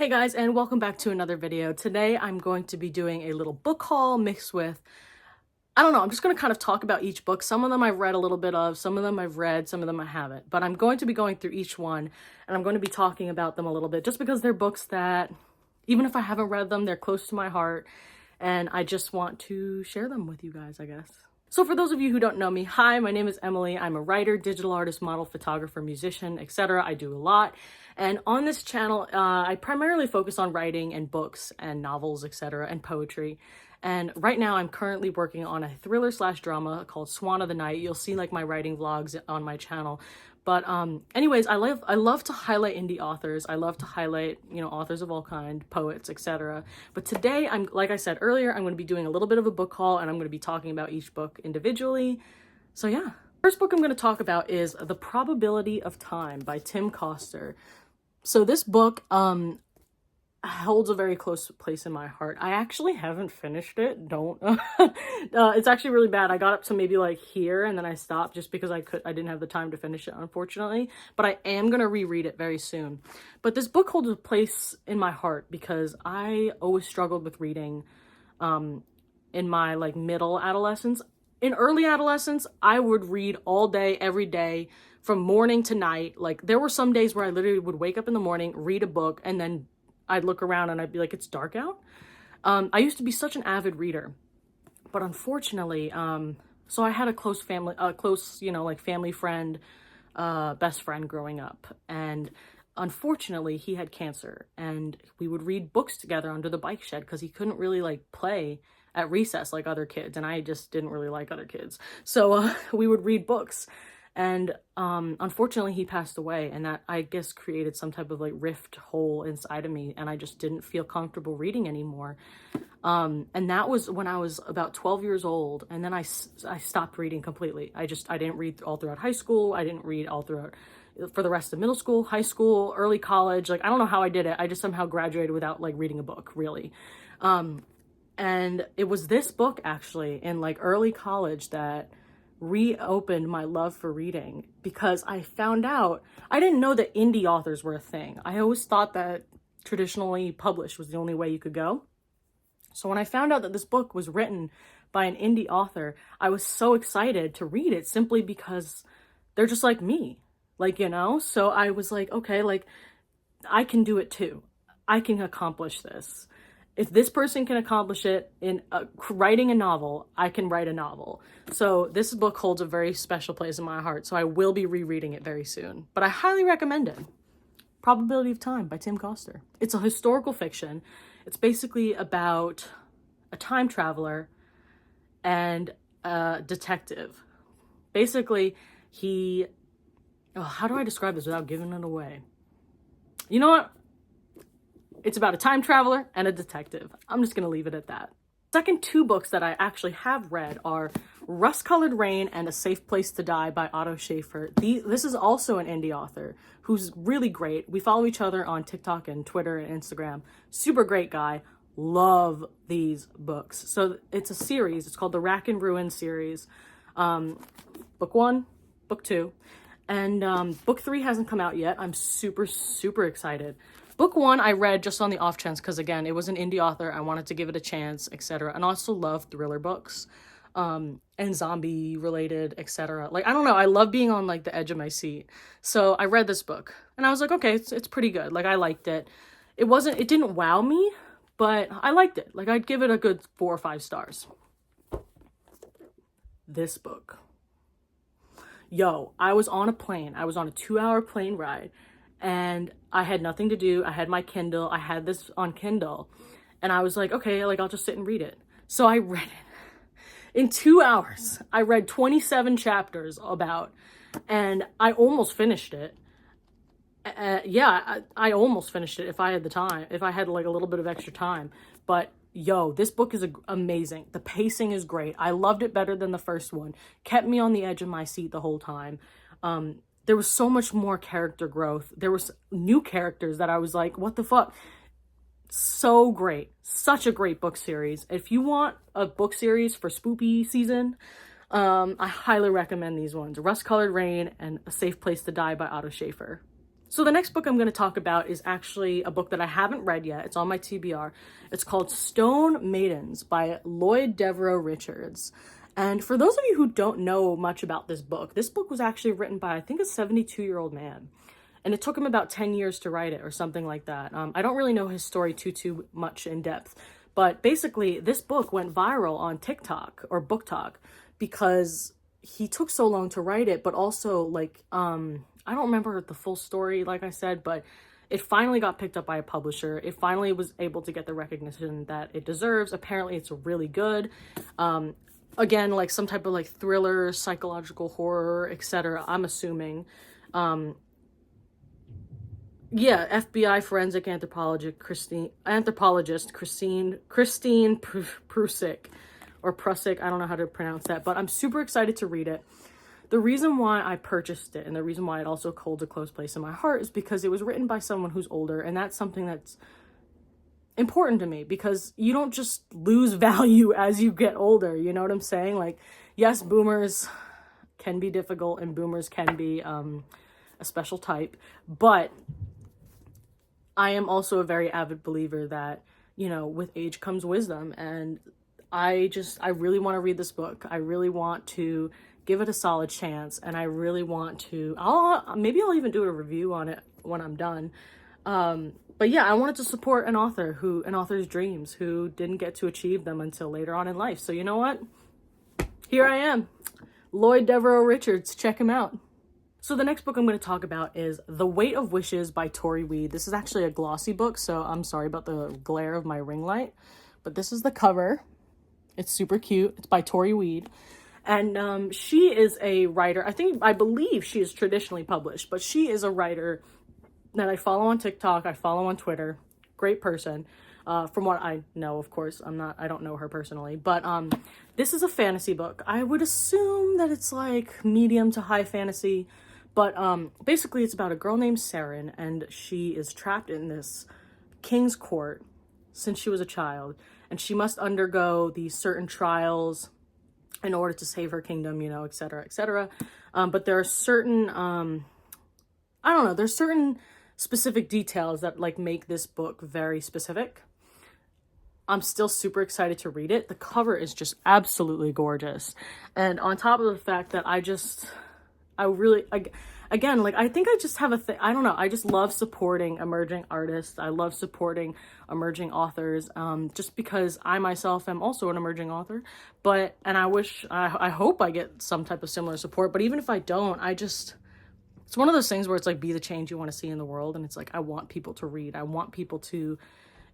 Hey guys, and welcome back to another video. Today I'm going to be doing a little book haul mixed with, I don't know, I'm just going to kind of talk about each book. Some of them I've read a little bit of, some of them I've read, some of them I haven't. But I'm going to be going through each one and I'm going to be talking about them a little bit just because they're books that, even if I haven't read them, they're close to my heart and I just want to share them with you guys, I guess. So for those of you who don't know me, hi, my name is Emily. I'm a writer, digital artist, model, photographer, musician, etc. I do a lot. And on this channel, I primarily focus on writing and books and novels, etc. and poetry. And right now I'm currently working on a thriller/drama called Swan of the Night. You'll see like my writing vlogs on my channel. But anyways, I love to highlight indie authors. I love to highlight, authors of all kind, poets, etc. But today, like I said earlier, I'm going to be doing a little bit of a book haul and I'm going to be talking about each book individually. So yeah. First book I'm going to talk about is The Probability of Time by Tim Coster. So this book holds a very close place in my heart. I actually haven't finished it. Don't. It's actually really bad. I got up to maybe like here and then I stopped just because I didn't have the time to finish it, unfortunately. But I am going to reread it very soon. But this book holds a place in my heart because I always struggled with reading in my like middle adolescence. In early adolescence, I would read all day, every day, from morning to night. Like there were some days where I literally would wake up in the morning, read a book, and then I'd look around and I'd be like, it's dark out. I used to be such an avid reader, but unfortunately, so I had a close family, family friend, best friend growing up. And unfortunately he had cancer and we would read books together under the bike shed because he couldn't really like play at recess like other kids. And I just didn't really like other kids. So we would read books. And unfortunately he passed away, and that I guess created some type of like rift hole inside of me, and I just didn't feel comfortable reading anymore. And that was when I was about 12 years old, and then I stopped reading completely. I didn't read all throughout high school. I didn't read all throughout for the rest of middle school, high school, early college. Like I don't know how I did it. I just somehow graduated without like reading a book, really. And it was this book actually in like early college that reopened my love for reading, because I found out, I didn't know that indie authors were a thing. I always thought that traditionally published was the only way you could go. So when I found out that this book was written by an indie author, I was so excited to read it simply because they're just like me, so I was like, okay, like I can do it too. I can accomplish this. If this person can accomplish it in writing a novel, I can write a novel. So this book holds a very special place in my heart. So I will be rereading it very soon. But I highly recommend it. Probability of Time by Tim Coster. It's a historical fiction. It's basically about a time traveler and a detective. Basically, how do I describe this without giving it away? You know what? It's about a time traveler and a detective. I'm just going to leave it at that. Second two books that I actually have read are Rust-Colored Rain and A Safe Place to Die by Otto Schaefer. This is also an indie author who's really great. We follow each other on TikTok and Twitter and Instagram. Super great guy. Love these books. So it's a series. It's called the Rack and Ruin series. Book 1, Book 2. And Book 3 hasn't come out yet. I'm super, super excited. Book 1 I read just on the off chance because, again, it was an indie author. I wanted to give it a chance, etc. And I also love thriller books and zombie related, etc. Like, I don't know. I love being on like the edge of my seat. So I read this book and I was like, okay, it's pretty good. Like, I liked it. It didn't wow me, but I liked it. Like, I'd give it a good 4 or 5 stars. This book. Yo, I was on a plane. I was on a 2-hour plane ride. And I had nothing to do. I had my Kindle. I had this on Kindle. And I was like, okay, like I'll just sit and read it. So I read it. In 2 hours, I read 27 chapters and I almost finished it. I almost finished it if I had the time, if I had like a little bit of extra time. But yo, this book is amazing. The pacing is great. I loved it better than the first one. Kept me on the edge of my seat the whole time. There was so much more character growth. There was new characters that I was like, what the fuck? So great. Such a great book series. If you want a book series for spoopy season, I highly recommend these ones. Rust-Colored Rain and A Safe Place to Die by Otto Schaefer. So the next book I'm going to talk about is actually a book that I haven't read yet. It's on my TBR. It's called Stone Maidens by Lloyd Devereux Richards. And for those of you who don't know much about this book was actually written by, I think, a 72-year-old man. And it took him about 10 years to write it or something like that. I don't really know his story too much in depth. But basically, this book went viral on TikTok or BookTok because he took so long to write it, but also, like, I don't remember the full story, like I said, but it finally got picked up by a publisher. It finally was able to get the recognition that it deserves. Apparently, it's really good. Again, like some type of like thriller, psychological horror, etc. I'm assuming. Yeah, FBI forensic anthropologist Christine Prusik, or Prusik. I don't know how to pronounce that, but I'm super excited to read it. The reason why I purchased it and the reason why it also holds a close place in my heart is because it was written by someone who's older, and that's something that's important to me because you don't just lose value as you get older. You know what I'm saying? Like, yes, boomers can be difficult and boomers can be a special type, but I am also a very avid believer that, you know, with age comes wisdom, and I really want to read this book. I really want to give it a solid chance, and I really want to, maybe I'll even do a review on it when I'm done. But yeah, I wanted to support an author's dreams who didn't get to achieve them until later on in life. So you know what? Here I am. Lloyd Devereux Richards, check him out. So the next book I'm going to talk about is The Weight of Wishes by Tori Weed. This is actually a glossy book, so I'm sorry about the glare of my ring light, but this is the cover. It's super cute. It's by Tori Weed. And she is a writer. I believe she is traditionally published, but she is a writer that I follow on TikTok. I follow on Twitter. Great person. From what I know, of course. I don't know her personally, but this is a fantasy book. I would assume that it's like medium to high fantasy, but basically it's about a girl named Saren, and she is trapped in this king's court since she was a child, and she must undergo these certain trials in order to save her kingdom, you know, etc., etc. But there are certain, there's certain specific details that like make this book very specific. I'm still super excited to read it. The cover is just absolutely gorgeous. And on top of the fact that I just have a thing. I don't know. I just love supporting emerging artists. I love supporting emerging authors, just because I myself am also an emerging author. And I hope I get some type of similar support. But even if I don't, it's one of those things where it's like, be the change you want to see in the world. And it's like, I want people to read. I want people to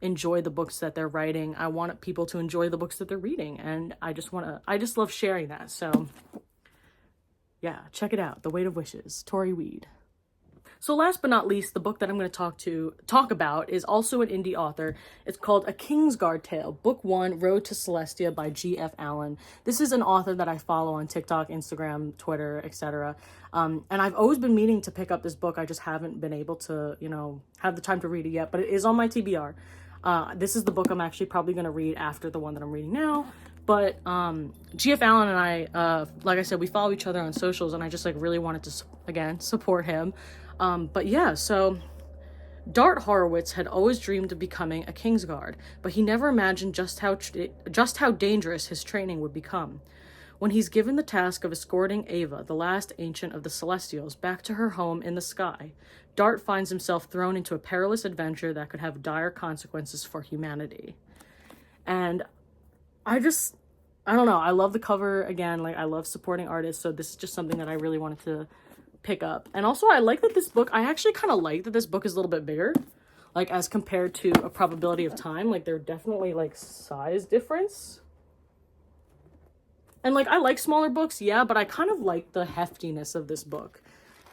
enjoy the books that they're writing. I want people to enjoy the books that they're reading. And I just love sharing that. So yeah, check it out. The Weight of Wishes, Tori Weed. So last but not least, the book that I'm going to talk about is also an indie author. It's called A Kingsguard Tale, Book 1, Road to Celestia by G.F. Allen. This is an author that I follow on TikTok, Instagram, Twitter, etc. And I've always been meaning to pick up this book. I just haven't been able to, have the time to read it yet, but it is on my TBR. This is the book I'm actually probably going to read after the one that I'm reading now. But G.F. Allen and I, like I said, we follow each other on socials, and I just really wanted to, again, support him. But yeah, so Dart Horowitz had always dreamed of becoming a Kingsguard, but he never imagined just how dangerous his training would become. When he's given the task of escorting Ava, the last ancient of the Celestials, back to her home in the sky, Dart finds himself thrown into a perilous adventure that could have dire consequences for humanity. And I don't know. I love the cover. Again, I love supporting artists. So this is just something that I really wanted to pick up. And also I like that this book, I actually kind of like that this book is a little bit bigger, as compared to A Probability of Time. There are definitely size difference. And I like smaller books, yeah, but I kind of like the heftiness of this book.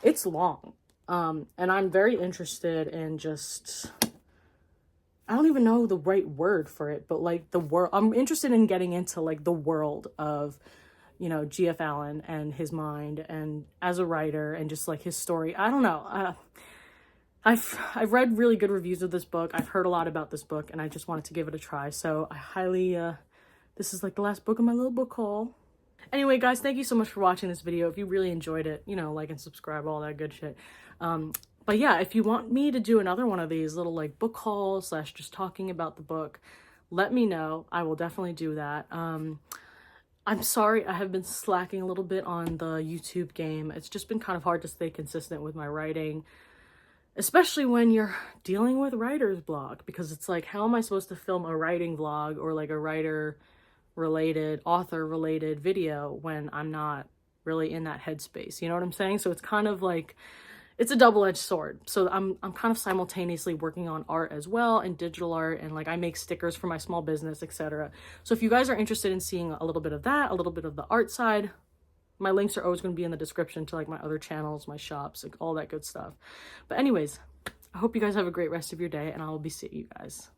It's long. And I'm very interested in I don't even know the right word for it, but the world. I'm interested in getting into the world of, G.F. Allen and his mind, and as a writer, and just his story. I don't know. I've read really good reviews of this book. I've heard a lot about this book, and I just wanted to give it a try. So I highly, this is the last book of my little book haul. Anyway, guys, thank you so much for watching this video. If you really enjoyed it, like and subscribe, all that good shit. But yeah, if you want me to do another one of these little like book hauls slash just talking about the book, let me know. I will definitely do that. I'm sorry I have been slacking a little bit on the YouTube game. It's just been kind of hard to stay consistent with my writing, especially when you're dealing with writer's block, because it's like, how am I supposed to film a writing vlog or like a writer related, author related video when I'm not really in that headspace? You know what I'm saying? So it's kind of like, it's a double-edged sword. So I'm kind of simultaneously working on art as well, and digital art, and like I make stickers for my small business, etc. So if you guys are interested in seeing a little bit of that, a little bit of the art side, my links are always going to be in the description to like my other channels, my shops, like all that good stuff. But anyways, I hope you guys have a great rest of your day, and I will be seeing you guys.